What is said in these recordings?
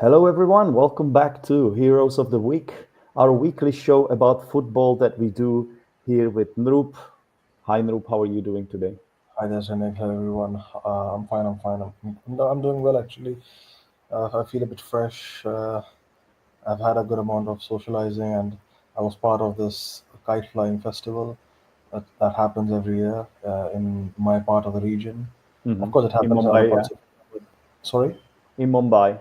Hello, everyone. Welcome back to Heroes of the Week, our weekly show about football that we do here with Nroop. Hi, Nroop. How are you doing today? Hi there, Janik. Hello, everyone. I'm fine. I'm fine. I'm doing well, actually. I feel a bit fresh. I've had a good amount of socializing, and I was part of this kite flying festival that happens every year in my part of the region. Of Hmm. course, it In happens in other Mumbai, yeah. parts of. Sorry, In Mumbai.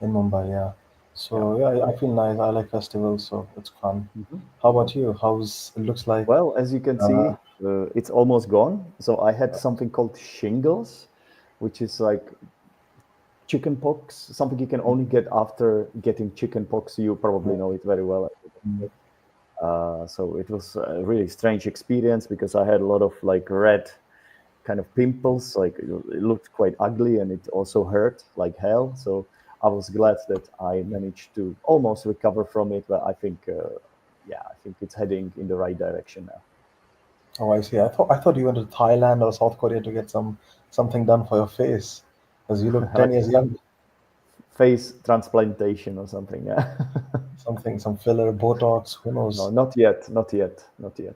in Mumbai, yeah. Yeah. So yeah, I feel nice. I like festivals, so it's fun. Mhm. How about you? How's it looks like? Well, as you can Uh, see, it's almost gone. So I had something called shingles, which is like chicken pox, something you can only get after getting chicken pox. You probably know it very well. So it was a really strange experience because I had a lot of like red kind of pimples. Like it looked quite ugly and it also hurt like hell. So I was glad that I managed to almost recover from it. But I think, yeah, I think it's heading in the right direction now. Oh, I see. I thought you went to Thailand or South Korea to get something done for your face, because you look Like 10 years young. face transplantation or something. Yeah. Something, some filler, Botox, who No, knows? not yet, not yet, not yet.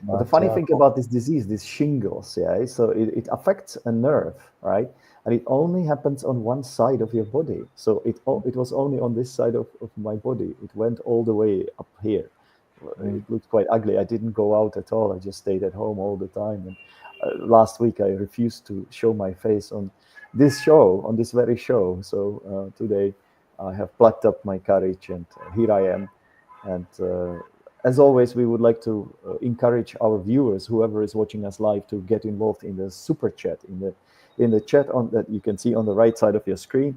But the But funny thing about this disease, this shingles, yeah, so it affects a nerve, right? And it only happens on one side of your body. So it was only on this side of my body. It went all the way up here. It looked quite ugly. I didn't go out at all. I just stayed at home all the time. And last week I refused to show my face on this show, on this very show. So today I have plucked up my courage, and here I am. And as always, we would like to encourage our viewers, whoever is watching us live, to get involved in the super chat, in the chat on that you can see on the right side of your screen.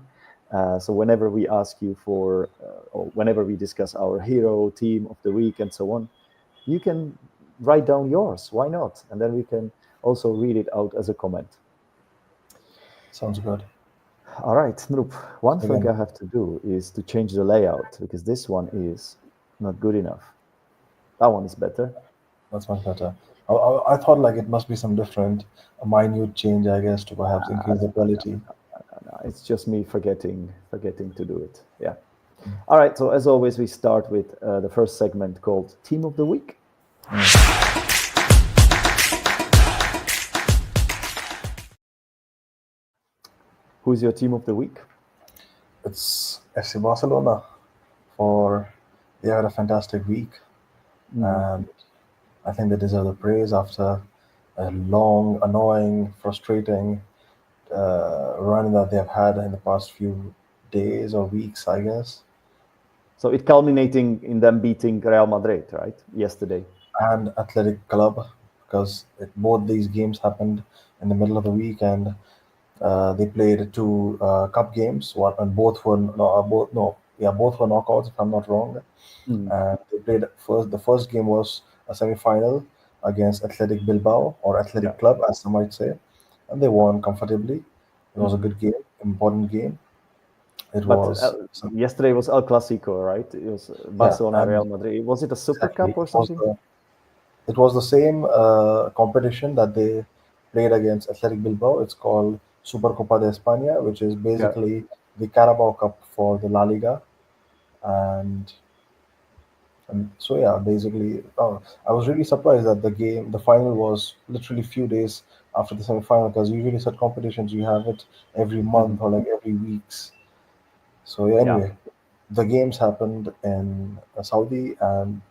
So whenever we ask you for, or whenever we discuss our hero team of the week and so on, you can write down yours. Why not? And then we can also read it out as a comment. sounds good. All right, Noop. One So thing again, I have to do is to change the layout because this one is not good enough. That one is better. that's much better. I thought like it must be some different, a minute change, I guess, to perhaps increase the quality. No, it's just me forgetting to do it. Yeah. All right. So as always, we start with the first segment called Team of the Week. Who's your Team of the Week? It's FC Barcelona for they had a fantastic week, Mhm. and I think they deserve the praise after a long, annoying, frustrating run that they've had in the past few days or weeks, I guess. So it culminating in them beating Real Madrid, right? Yesterday. And Athletic Club, because both these games happened in the middle of the week, and they played two cup games. One and both were no, both no, yeah, both were knockouts if I'm not wrong. Mm. And they played first. The first game was a semi-final against Athletic Bilbao or Yeah. Athletic Club, as some might say, and they won comfortably. It was a Mhm. good game, important game. It But was yesterday was El Clasico, right? It was yeah, Barcelona Real and Madrid. Was it a Super exactly Cup or something? it was the same competition that they played against Athletic Bilbao. It's called Supercopa de España, which is Yeah. basically the Carabao Cup for the La Liga. And, and so, yeah, basically, I was really surprised that the final was literally few days after the semi-final, because usually such competitions you have it every Mhm. month or like every weeks. So yeah, Yeah. anyway, the games happened in Saudi, and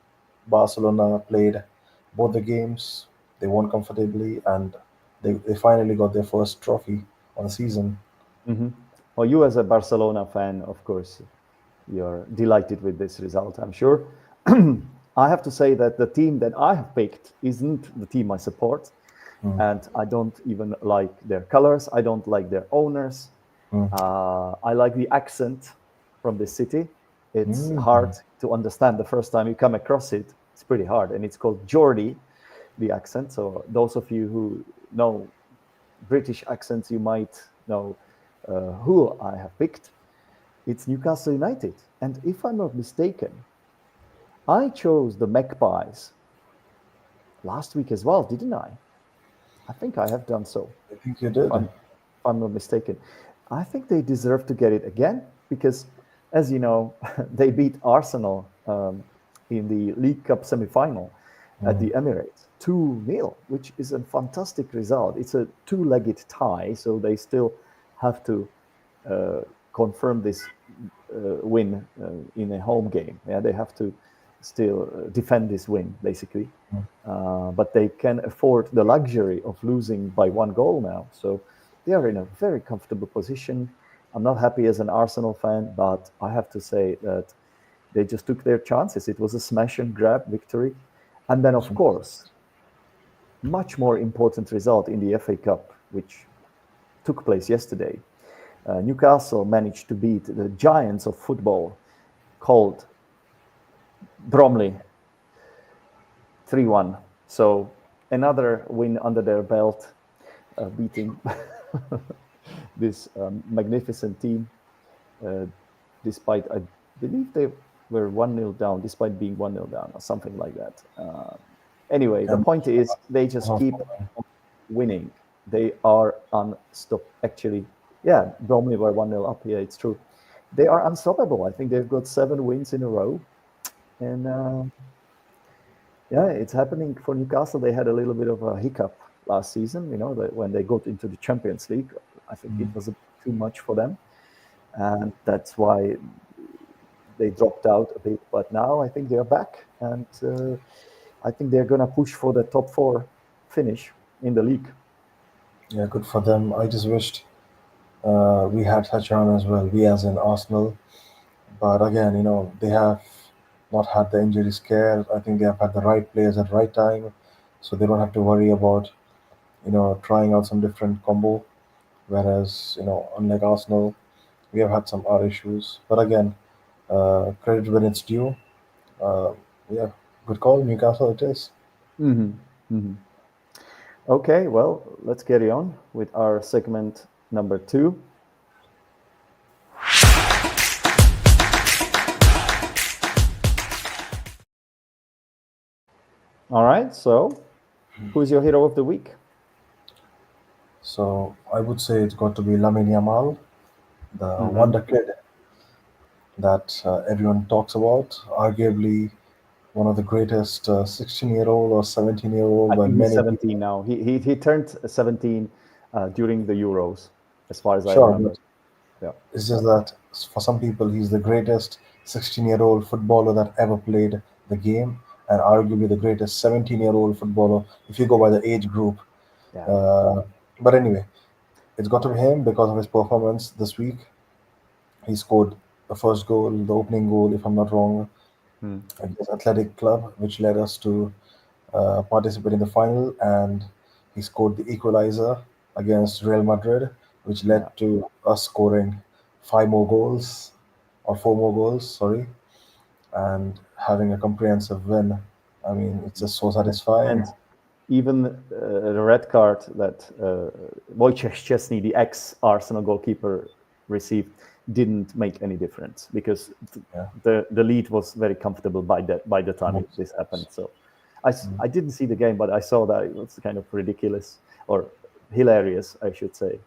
Barcelona played both the games. They won comfortably, and they finally got their first trophy of the season. Hmm. Well, you as a Barcelona fan, of course, you're delighted with this result, I'm sure. I have to say that the team that I have picked isn't the team I support, Mm, and I don't even like their colors. I don't like their owners. mm, I like the accent from the city. It's hard mm. to understand the first time you come across it. It's pretty hard, and it's called Geordie, the accent. So those of you who know British accents, you might know who I have picked. It's Newcastle United. And if I'm not mistaken, I chose the Magpies last week as well, didn't I? I think I have done so, I think you if did. I'm not mistaken. I think they deserve to get it again because, as you know, they beat Arsenal in the League Cup semi-final at Mm. the Emirates 2-0, which is a fantastic result. It's a two-legged tie, so they still have to uh, confirm this win in a home game. Yeah, they have to still defend this win, basically. But they can afford the luxury of losing by 1 goal now. So they are in a very comfortable position. I'm not happy as an Arsenal fan, but I have to say that they just took their chances. It was a smash and grab victory. And then, of course, much more important result in the FA Cup, which took place yesterday. Newcastle managed to beat the giants of football called Bromley 3-1. So another win under their belt, beating this magnificent team, despite, I believe they were 1-0 down, despite being 1-0 down or something like that. Anyway, the Yeah, point is they just keep winning. They are unstoppable. Actually, yeah, Bromley were 1-0 up. Yeah, it's true. They are unstoppable. I think they've got 7 wins in a row. And yeah, it's happening for Newcastle. They had a little bit of a hiccup last season, when they got into the Champions League. I think it was too much for them. And that's why they dropped out a bit. But now I think they're back. And I think they're going to push for the top 4 finish in the league. yeah, good for them. I just wished we had such a run as well. We as in Arsenal, but again, they have not had the injury scare. I think they have had the right players at the right time, so they don't have to worry about trying out some different combo. Whereas unlike Arsenal, we have had some R issues. But again, credit when it's due. Uh, yeah, good call, Newcastle. It is. Mm-hmm. Mm-hmm. Okay, well, let's carry on with our segment number 2. All right, so who's your hero of the week? So I would say it's got to be Lamine Yamal, the Mm-hmm. wonder kid that everyone talks about. Arguably one of the greatest 16-year-old or 17-year-old I by think he's many people. 17 now. He turned 17 during the Euros, as far as I Sure, remember. but Yeah. it's just that for some people, he's the greatest 16-year-old footballer that ever played the game, and arguably the greatest 17-year-old footballer if you go by the age group. Yeah. Uh, but anyway, it's got to be him because of his performance this week. He scored the first goal, the opening goal, if I'm not wrong, Hmm. against Athletic Club, which led us to participate in the final, and he scored the equalizer against Real Madrid, which Yeah. led to us scoring 5 more goals or 4 more goals, sorry, and having a comprehensive win. I mean, it's just so satisfying. And even the red card that Wojciech Szczesny, the ex-Arsenal goalkeeper, received didn't make any difference because Yeah. the lead was very comfortable by the time this happened. So I didn't see the game, but I saw that it was kind of ridiculous or hilarious, I should say.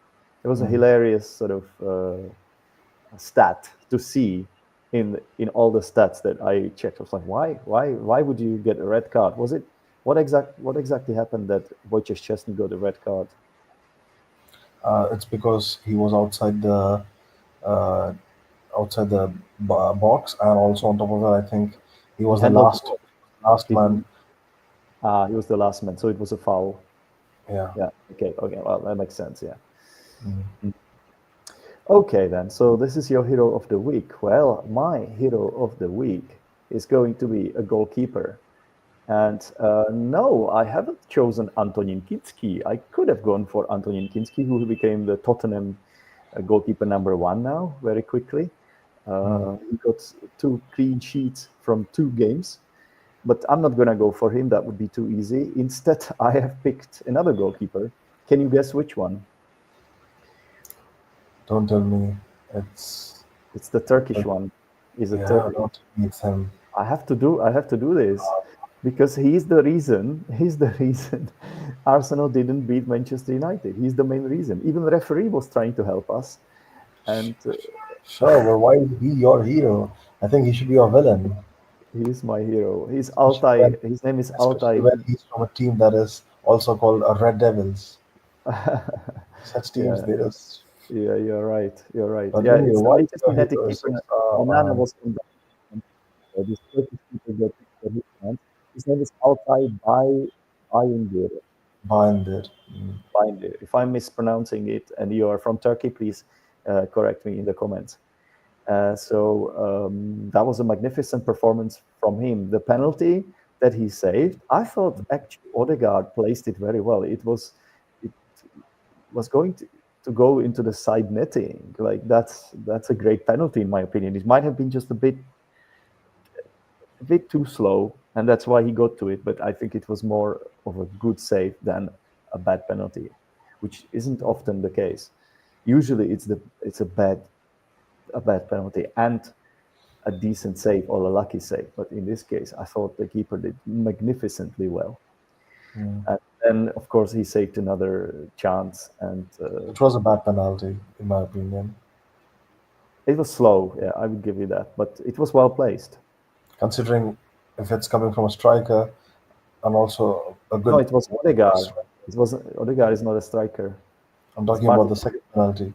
It was a hilarious sort of stat to see in all the stats that I checked. I was like, why would you get a red card? Was it what exactly happened that Wojciech Szczesny got a red card? It's because he was uh, outside the box, and also on top of that, I think he He was the handled the last ball. last Did man. he? He was the last man, so it was a foul. Yeah. Yeah. Okay. Okay. Well, that makes sense. Yeah. Mm. Okay, then. So this is your hero of the week. Well, my hero of the week is going to be a goalkeeper. And no, I haven't chosen Antonin Kinski. I could have gone for Antonin Kinski, who became the Tottenham goalkeeper number 1 now very quickly. He got 2 clean sheets from 2 games. But I'm not going to go for him. That would be too easy. Instead, I have picked another goalkeeper. Can you guess which one? Don't tell me it's It's the Turkish one. Is a yeah. Turkish. Don't tell me it's him. I have to do this because he's the reason Arsenal didn't beat Manchester United. He's the main reason. Even the referee was trying to help us, and Sure, well, why is he your hero? I think he should be your villain, he's my hero. He's Altai. His name is especially Altai. when he's from a team that is also called Red Devils. Such teams, Yeah, they just. yeah, you're right. You're right. But Yeah, anyway, it's a why is Manchester your United hero keeper. six? Onana was from this Turkish keeper that he wants. His name is Altay Bayındır. Bayindir. Mm. Bayındır. If I'm mispronouncing it and you are from Turkey, please correct me in the comments. So that was a magnificent performance from him. The penalty that he saved, I thought actually Odegaard placed it very well. It was going to go into the side netting. Like that's a great penalty in my opinion. It might have been just a bit too slow, and that's why he got to it. But I think it was more of a good save than a bad penalty, which isn't often the case. Usually, it's a bad penalty and a decent save or a lucky save. But in this case, I thought the keeper did magnificently well. Mm. And then, of course, he saved another chance, and It was a bad penalty, in my opinion. it was slow. Yeah, I would give you that, but it was well placed. Considering if it's coming from a striker and also a No, good. it was Odegaard. It was Odegaard is not a striker. I'm It's talking about Martin. the second penalty.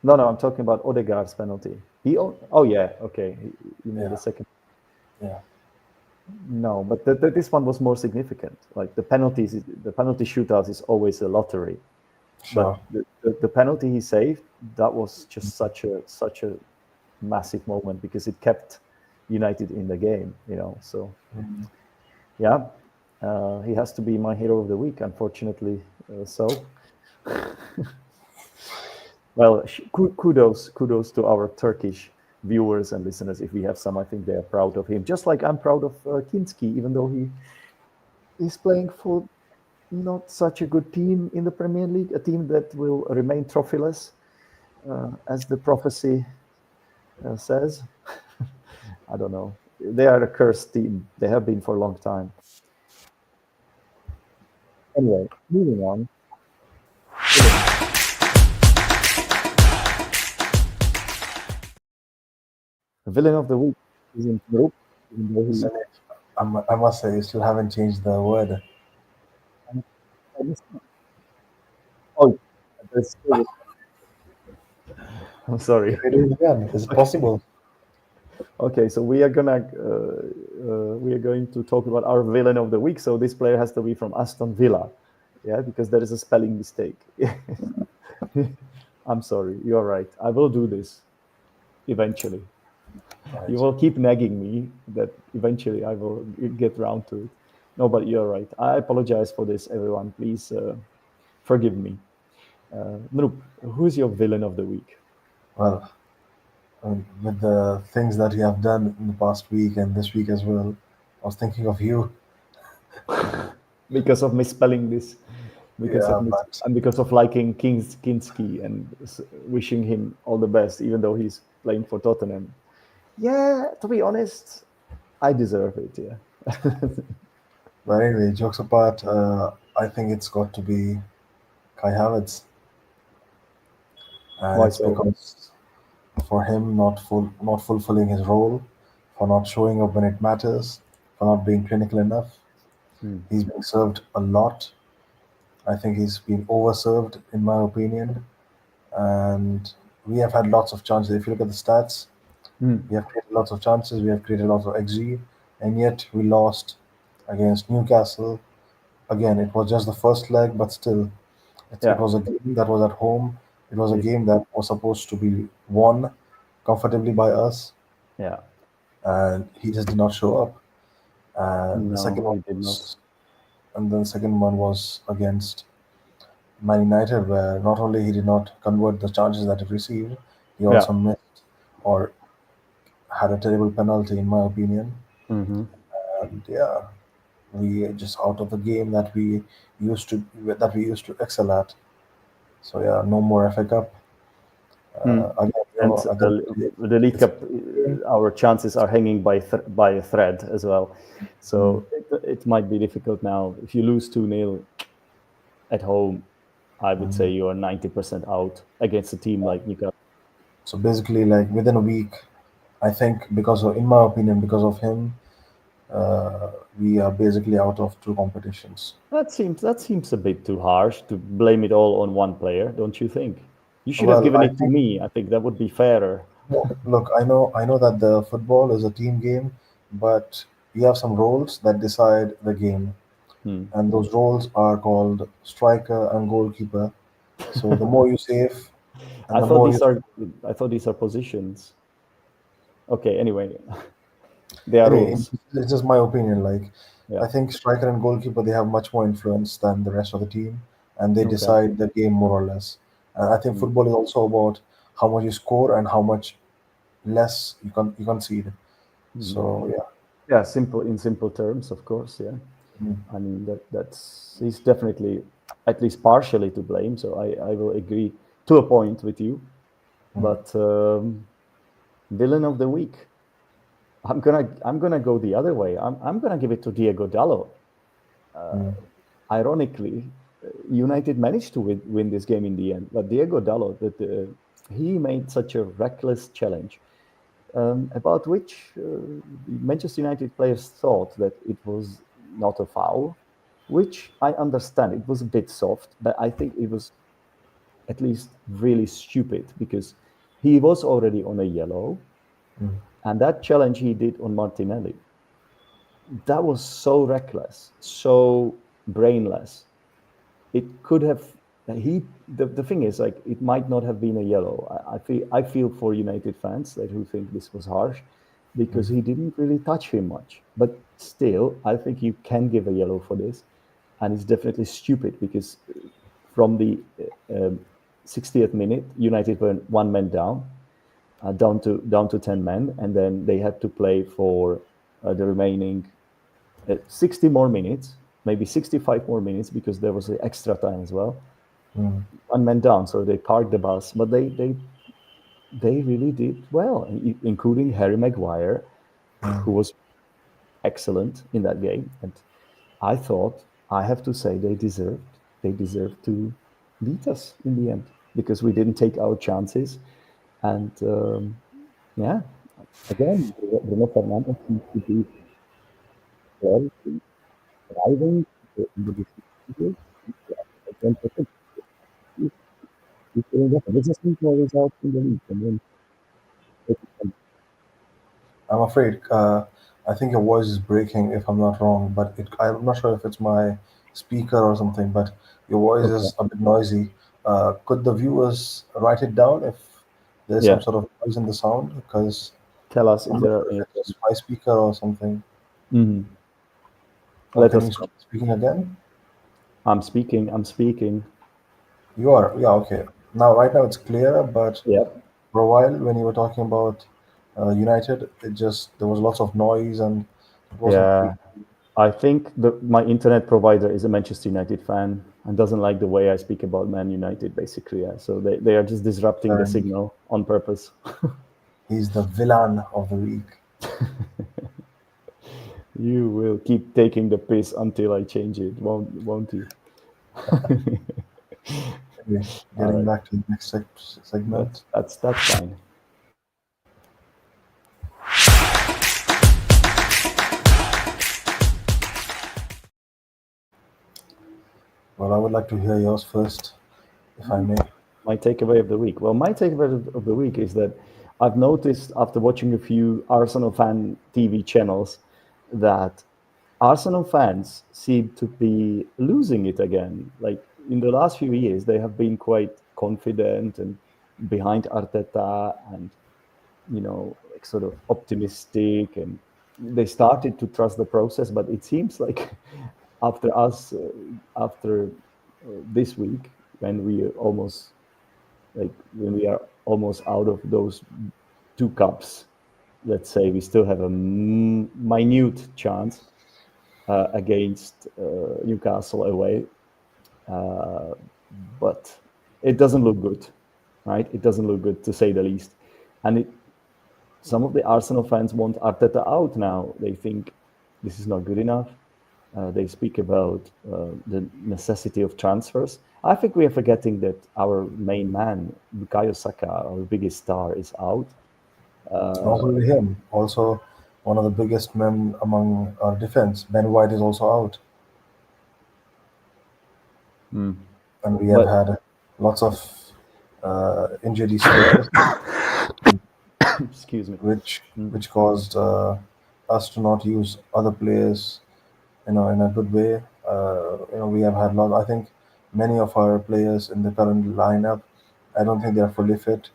No, I'm talking about Odegaard's penalty. Oh yeah, okay. You mean Yeah. the second? Yeah. No, but this one was more significant. Like the penalty shootouts is always a lottery. Sure. But the penalty he saved, that was just such a massive moment because it kept United in the game. So Mm. yeah, he has to be my hero of the week. Unfortunately, so. Well, kudos to our Turkish viewers and listeners. If we have some, I think they are proud of him. Just like I'm proud of Kinski, even though he's playing for not such a good team in the Premier League, a team that will remain trophyless, as the prophecy says. I don't know. They are a cursed team. They have been for a long time. Anyway, moving on. The villain of the week is in Peru. Isn't it? I must say, you still haven't changed the word. Oh, I'm sorry. Can we do it again? Is it possible? Okay, so we are going to talk about our villain of the week. So this player has to be from Aston Villa, yeah, because there is a spelling mistake. I'm sorry, you're right. I will do this eventually. Right. You will keep nagging me that eventually I will get round to it. No, but you're right. I apologize for this, everyone. Please forgive me. Noop, who's your villain of the week? Well, with the things that you have done in the past week and this week as well, I was thinking of you. Because of misspelling this, Yeah, but and because of liking Kinski and wishing him all the best, even though he's playing for Tottenham. Yeah, to be honest, I deserve it. Yeah. but anyway, jokes apart, I think it's got to be Kai Havertz, and Why it's so? because for him not fulfilling his role, for not showing up when it matters, for not being clinical enough. He's been served a lot. I think he's been overserved, in my opinion. And we have had lots of chances. If you look at the stats, we have created lots of chances, we have created lots of XG, and yet we lost against Newcastle. Again, it was just the first leg, but still, it Yeah. was a game that was at home. It was a Yeah. game that was supposed to be won comfortably by us, Yeah. and he just did not show up. And the second No, one he did not. was, and then the second one was against Man United, where not only he did not convert the chances that he received, he also Yeah. missed or had a terrible penalty, in my opinion. Mm-hmm. And yeah, we just out of the game that we used to excel at. So yeah, no more FA Cup. Again, And the League it's Cup, our chances are hanging by a thread as well. So it might be difficult now. If you lose 2-0 at home, I would say you are 90% out against a team like Newcastle. So basically, like within a week, I think because of, in my opinion, because of him, uh, we are basically out of two competitions. That seems a bit too harsh to blame it all on one player, don't you think? You should have Well, given I it to think, me. I think that would be fairer. no, look, I know that the football is a team game, but we have some roles that decide the game, Hmm. and those roles are called striker and goalkeeper. So the more you save, and I the thought more these you are I thought these are positions. Okay, anyway, they are anyway, rules. it's just my opinion. Like, Yeah. I think striker and goalkeeper they have much more influence than the rest of the team, and they Okay. decide the game more or less. And I think Hmm. football is also about how much you score and how much less you concede. Hmm. So yeah. Yeah, simple in simple terms, of course. Yeah. Mm, I mean that's he's definitely at least partially to blame. So I will agree to a point with you. mm, But villain of the week, I'm gonna go the other way. I'm gonna give it to Diego Dallo. mm, Ironically, United managed to win this game in the end, but Diego Dallo, he made such a reckless challenge about which Manchester United players thought that it was not a foul, which I understand. It was a bit soft, but I think it was at least really stupid because he was already on a yellow, mm, and that challenge he did on Martinelli, that was so reckless, so brainless. It could have the thing is like it might not have been a yellow. I feel for United fans that who think this was harsh because mm, he didn't really touch him much. But still, I think you can give a yellow for this, and it's definitely stupid because from the 60th minute, United were one man down to 10 men, and then they had to play for the remaining 60 more minutes, maybe 65 more minutes because there was the extra time as well. mm, One man down, so they parked the bus, but they really did well, including Harry Maguire, mm. who was excellent in that game. And I thought I have to say they deserved to beat us in the end because we didn't take our chances. And yeah, again, Bruno Fernandes seems to be well thriving in the decision. Let's just need more results in the league and then take it from I'm afraid. I think your voice is breaking, if I'm not wrong. But I'm not sure if it's my speaker or something. But your voice there. Okay. is a bit noisy. Could the viewers write it down if there's some Yeah. sort of noise in the sound? Because Tell us if I'm not there are sure if any it's just problems. my speaker or something. Let Can us you know. start speaking again? I'm speaking. I'm speaking. You are. Yeah. Okay. Now, right now, it's clearer. But Yeah. for a while, when you were talking about United, it just there was lots of noise and it wasn't clear. Yeah. I think my internet provider is a Manchester United fan and doesn't like the way I speak about Man United, basically. Yeah. So they are just disrupting the And signal on purpose. he's the villain of the week. You will keep taking the piss until I change it, won't you? Anyway, All getting right. back to the next segment. That's fine. Well, I would like to hear yours first, if I may. My takeaway of the week. Well, my takeaway of the week is that I've noticed after watching a few Arsenal fan TV channels that Arsenal fans seem to be losing it again. Like in the last few years, they have been quite confident and behind Arteta and, like sort of optimistic, and they started to trust the process. But it seems like after us, after this week, when we almost when we are almost out of those two cups, let's say we still have a minute chance against Newcastle away, uh, but it doesn't look good, right? It doesn't look good to say the least. And some of the Arsenal fans want Arteta out now. They think this is not good enough. they speak about the necessity of transfers. I think we are forgetting that our main man, Bukayo Saka, our biggest star, is out. Not Uh, only him, also one of the biggest men among our defense, Ben White, is also out, mm. and we have But had lots of injury scares, excuse me. which Mm. which caused us to not use other players, in a good way. We have had lot. I think many of our players in the current lineup, I don't think they are fully fit,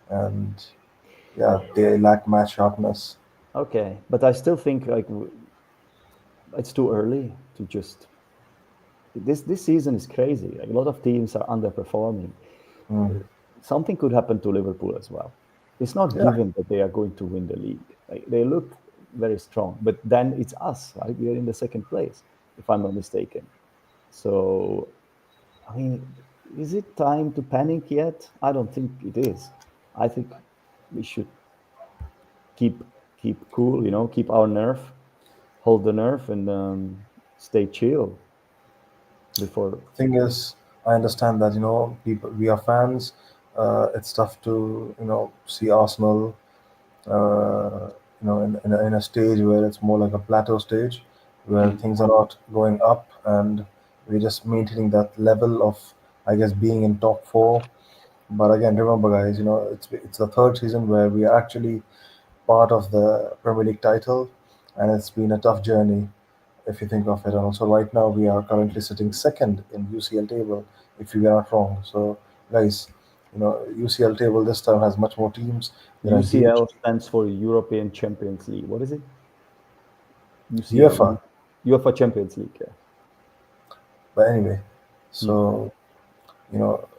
and yeah, they lack match sharpness. Okay, but I still think like it's too early to just. This season is crazy. Like a lot of teams are underperforming. Mm. Something could happen to Liverpool as well. It's not Yeah, given that they are going to win the league. Like, they look very strong, but then it's us, right? We are in the second place, if I'm not mistaken. So, I mean, is it time to panic yet? I don't think it is. I think we should keep keep cool, keep our nerve, hold the nerve, and stay chill before. thing is, I understand that people, we are fans. It's tough to see Arsenal, in a stage where it's more like a plateau stage, where Mm. things are not going up, and we're just maintaining that level of, I guess, being in top four. But again, remember, guys, it's the third season where we are actually part of the Premier League title, and it's been a tough journey if you think of it. And also, right now we are currently sitting second in UCL table, if we are not wrong. So, guys, UCL table this time has much more teams. There are huge UCL stands for European Champions League. What is it? UCL, UEFA. UEFA Champions League. Yeah. But anyway, Mm. so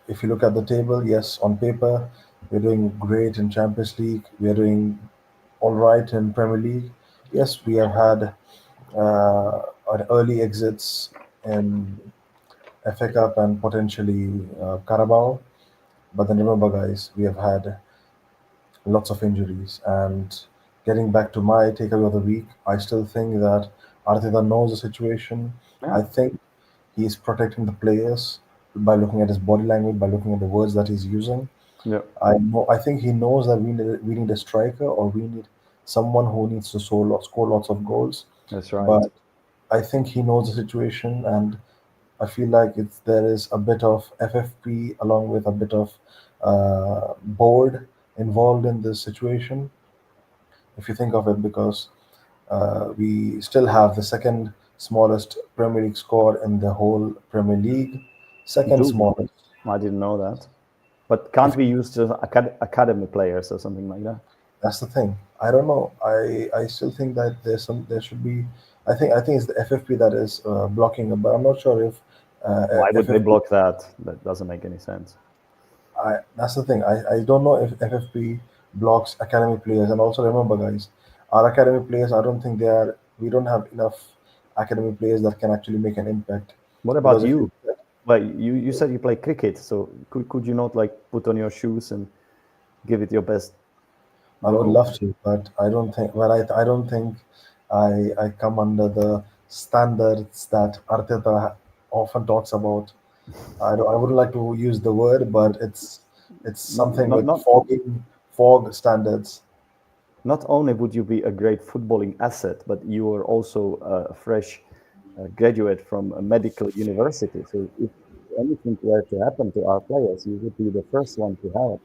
if you look at the table, yes, on paper we're doing great in Champions League. We are doing all right in Premier League. Yes, we have had an early exits in FA Cup and potentially Carabao. But then remember, guys, we have had lots of injuries. And getting back to my takeaway of the week, I still think that Arteta knows the situation. Yeah. I think he is protecting the players by looking at his body language, by looking at the words that he's using. Yeah. I think he knows that we need a striker, or we need someone who needs to score lots of goals. That's right. But I think he knows the situation, and I feel like there is a bit of FFP along with a bit of board involved in this situation, if you think of it, because we still have the second smallest Premier League squad in the whole Premier League, second Do we? smallest. I didn't know that. But can't If we use just academy players or something like that? That's the thing, I don't know. I still think that there should be. I think it's the FFP that is blocking it, but I'm not sure if Why would they FFP. block that? That doesn't make any sense. That's the thing. I don't know if FFP blocks academy players. And also remember, guys, our academy players, I don't think they are. We don't have enough academy players that can actually make an impact. What about Because if you, you? Like you said you play cricket, so could you not like put on your shoes and give it your best I would go? love to, but I don't think. Well, I don't think I come under the standards that Arteta often talks about. I wouldn't like to use the word, but But it's not something not with not fog standards. not only would you be a great footballing asset, but you are also a fresh graduate from a medical university. So if anything were to happen to our players, you would be the first one to help,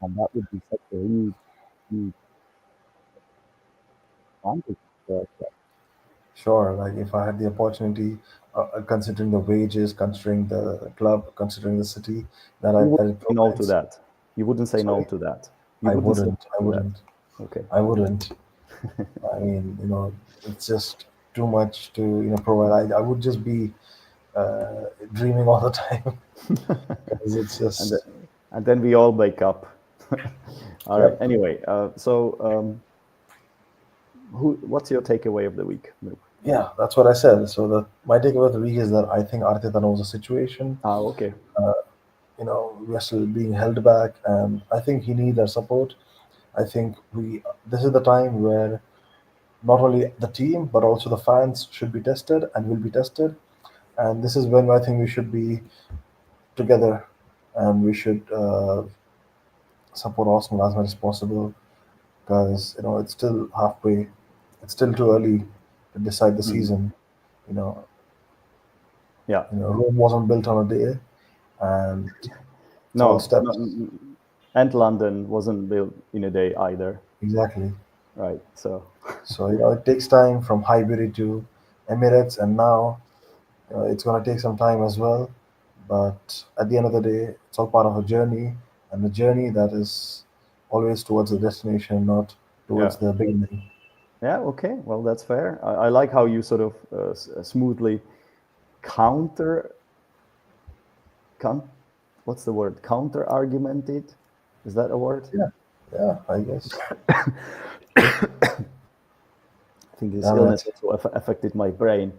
and that would be such a huge advantage for us. Sure, like if I had the opportunity, considering the wages, considering the club, considering the city You that wouldn't it say no to provides. that. You wouldn't say no Sorry, to that. You I wouldn't say wouldn't. I no to that. wouldn't. Okay. I wouldn't. I mean, it's just too much to provide. I would just be dreaming all the time because it's and then, just and then we all wake up. All right. yep. Anyway, what's your takeaway of the week? Yeah, that's what I said. So my takeaway of the week is that I think Arteta knows the situation. Ah, okay. We are still being held back, and I think he needs our support. I think this is the time where not only the team but also the fans should be tested and will be tested. And this is when I think we should be together, and we should support Arsenal as much as possible, because it's still halfway. It's still too early to decide the Mm. season. You know, Yeah. Rome wasn't built on a day, and it's all No, steps. no, and London wasn't built in a day either, Exactly. right? So So it takes time from Highbury to Emirates, and now it's going to take some time as well. But at the end of the day, it's all part of a journey, and a journey that is always towards the destination, not yeah, towards the beginning. yeah. Okay, well, that's fair. I like how you sort of smoothly counter, con- what's the word? Counter argumented. Is that a word? Yeah, yeah, I guess. I think this Damn illness it. also affected my brain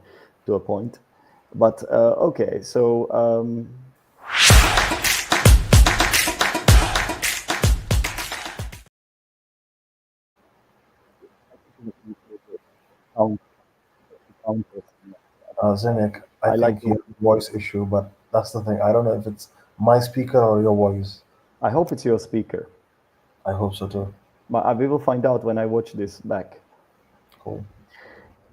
to a point. But okay, so count, counter. Zenek, I I like think you to. have a voice issue, but that's the thing. I don't know if it's my speaker or your voice. I hope it's your speaker. I hope so too. But we will find out when I watch this back. Cool.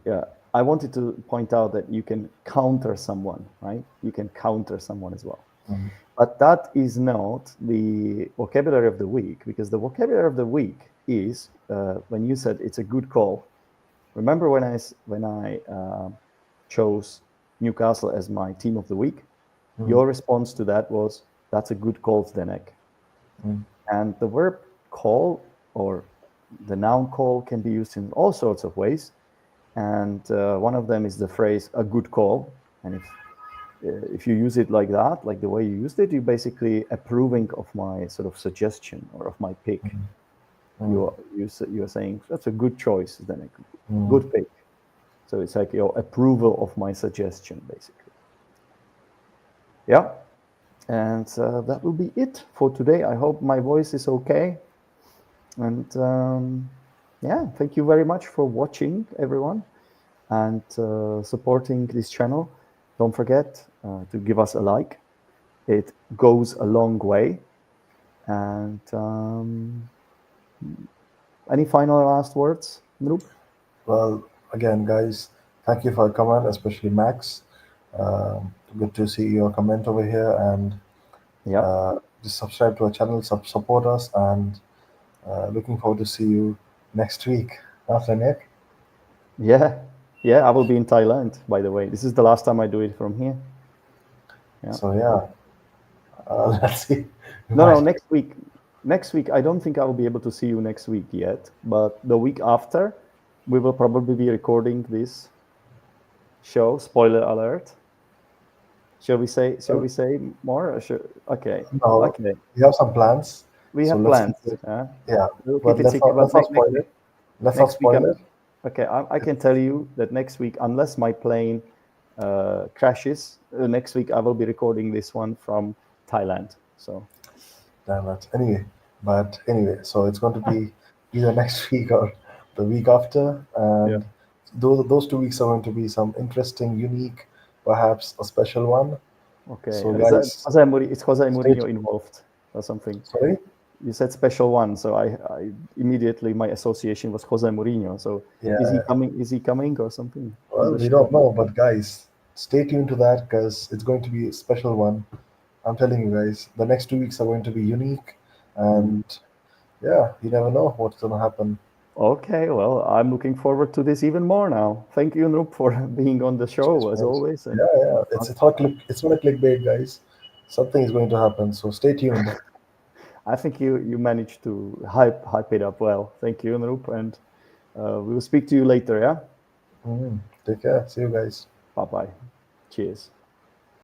Yeah, I wanted to point out that you can counter someone, right? You can counter someone as well. Mhm. But that is not the vocabulary of the week, because the vocabulary of the week is when you said it's a good call. Remember when I chose Newcastle as my team of the week? Your response to that was, "That's a good call, Zdenek." Mm. And the verb call or the noun call can be used in all sorts of ways. And one of them is the phrase "a good call." And if you use it like that, like the way you used it, you're basically approving of my sort of suggestion or of my pick. You're saying that's a good choice, then a good pick. So it's like your approval of my suggestion, basically. Yeah, and that will be it for today. I hope my voice is okay. And yeah, thank you very much for watching, everyone, and supporting this channel. Don't forget to give us a like. It goes a long way. And any final last words, Noop? Well, again, guys, thank you for your comment, especially Max. Good to see your comment over here, and Yeah, just subscribe to our channel, support us, and looking forward to see you next week. After Nick. yeah, yeah. I will be in Thailand, by the way. This is the last time I do it from here. Yeah. So yeah, let's see. We No, might. next week. Next week, I don't think I will be able to see you next week yet, but the week after, we will probably be recording this show. Spoiler alert. Shall we say? Shall we say more? Okay. No, Okay. we have some plans, We so have let's keep plans. it. Yeah. Yeah, We'll but keep it secret. let's But not spoil it. Let's not next week, spoil it. okay. I can tell you that next week, unless my plane crashes, next week I will be recording this one from Thailand. So Damn it. Anyway, so it's going to be either next week or the week after, yeah. and those 2 weeks are going to be some interesting, unique, perhaps a special one. Okay. So Is that guys, Is Jose stay Mourinho tuned. involved or something? Sorry. You said special one, so I immediately my association was Jose Mourinho. So is he Yeah. coming? Is he coming or something on Well, the we show? don't know, but guys, stay tuned to that because it's going to be a special one. I'm telling you guys, the next 2 weeks are going to be unique, and yeah, you never know what's going to happen. Okay, well, I'm looking forward to this even more now. Thank you, Noop, for being on the Cheers, show as friends. always. And Yeah. It's not clickbait, guys. Something is going to happen, so stay tuned. I think you managed to hype it up well. Thank you, Noop, and we will speak to you later. Yeah, Take care. See you guys. bye bye. Cheers.